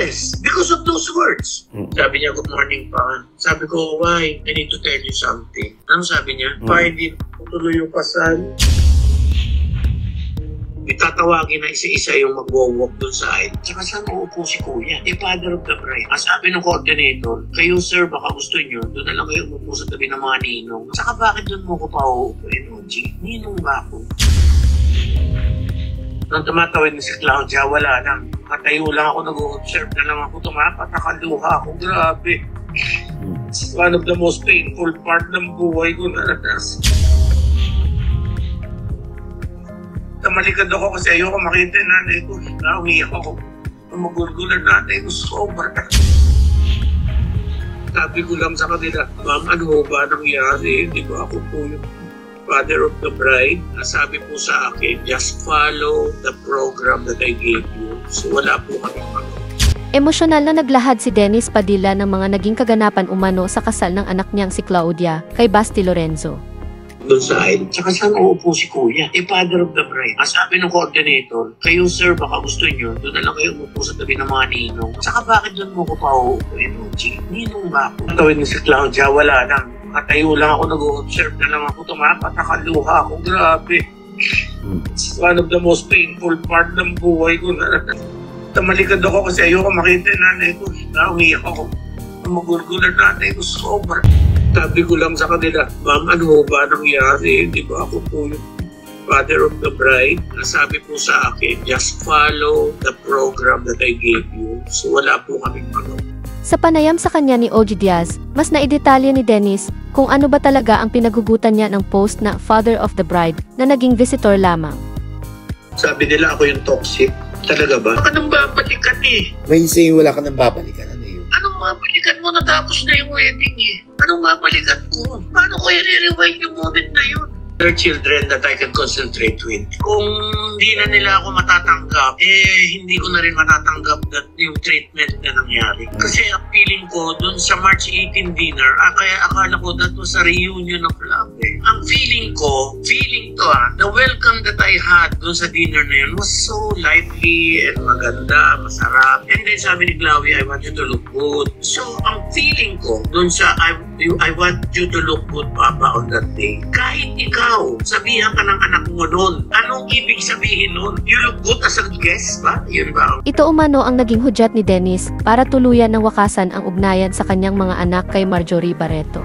Yes, because of those words. Sabi niya, good morning pa. Sabi ko, why? I need to tell you something. Ano sabi niya? Pa, hindi tuloy yung kasal. Itatawagin na isa-isa yung mag-walk dun sa aisle. Tsaka saan uupo si Kuya? Father of the bride. Ang sabi ng coordinator, kayo sir, baka gusto nyo, doon na lang kayo umupo sa tabi ng mga ninong. Tsaka bakit doon mo ko pa uupuin, OG? Ninong ba ako? Nung tumatawid na si Claudia, wala lang. Katayo lang ako, nag-observe na lang ako, tumapat, nakaluha ako. Grabe. It's one of the most painful part ng buhay ko na natas. Malikad ako kasi ayoko makita yung nanay ko. Umiyak ako. Magulgulan nanay ko. Sobra. Sabi ko lang sa kanila, ma'am, ano ba nangyari? Di ba ako po yung father of the bride? Sabi po sa akin, just follow the program that I gave you. So wala po kami Emosyonal na naglahad si Dennis Padilla ng mga naging kaganapan umano sa kasal ng anak niyang si Claudia kay Basti Lorenzo. Doon sa aisle. Tsaka saan uupo si Kuya? Father of the bride. Ang sabi ng coordinator, kayo sir, baka gusto nyo, doon na lang kayo umupo sa tabi ng mga ninong. Tsaka bakit doon mo ko pa uupuin, OG? Ninong ba ako? Tawid na si Claudia, wala lang. Katayo lang ako, nag-observe na lang ako, tumapat, nakaluha ako. Grabe. It's one of the most painful part ng buhay ko na tamalikad ako kasi ayoko makita yung nanay ko. Umiyak ako. Magulgulan nanay ko, sobra. Sabi ko lang sa kanila, ma'am, ano ba nangyari? Di ba ako po yung father of the bride? Sabi po sa akin, just follow the program that I gave you. So wala po kaming ano. Sa panayam sa kanya ni OG Diaz, mas naidetalye ni Dennis kung ano ba talaga ang pinagugutan niya ng post na father of the bride na naging visitor lamang. Sabi nila ako yung toxic. Talaga ba? Baka nang babalikan eh. May say wala ka nang babalikan. Anong mabalikan mo? Natapos na yung wedding eh. Anong mabalikan ko? Paano ko i-rewind yung moment na yun? There are children that I can concentrate with. Kung hindi na nila ako matatanggap, hindi ko na rin matatanggap that yung treatment na nangyari. Kasi ang feeling ko, dun sa March 18 dinner, kaya akala ko that was a reunion of love eh. Ang feeling ko, the welcome that I had dun sa dinner na yun was so lively and maganda, masarap. And then sabi ni Glawi, I want you to look good. So ang feeling ko, dun sa I want you to look good, Papa, on that day. Kahit ikaw, sabihan ka ng anak mo nun. Anong ibig sabihin nun? You look good as a guest ba? Yun ba? Ito umano ang naging hudyat ni Dennis para tuluyan ng wakasan ang ugnayan sa kanyang mga anak kay Marjorie Barreto.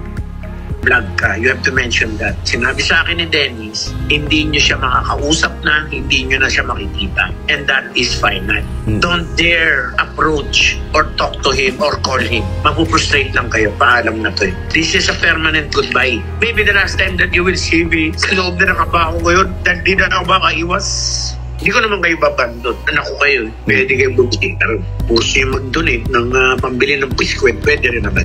Vlog ka, you have to mention that. Sinabi sa akin ni Dennis, hindi nyo siya makakausap na, hindi nyo na siya makikita. And that is final. Don't dare approach or talk to him or call him. Mapuprostrate lang kayo, paalam na to eh. This is a permanent goodbye. Maybe the last time that you will see me, sa loob na nakabaho ko yun, dahil di na ako makaiwas. Hindi ko naman kayo babandon. Anak ko kayo. Pwede kayo bumisitar. Puso yung mag-donate ng pambili ng biskwit. Pwede rin naman.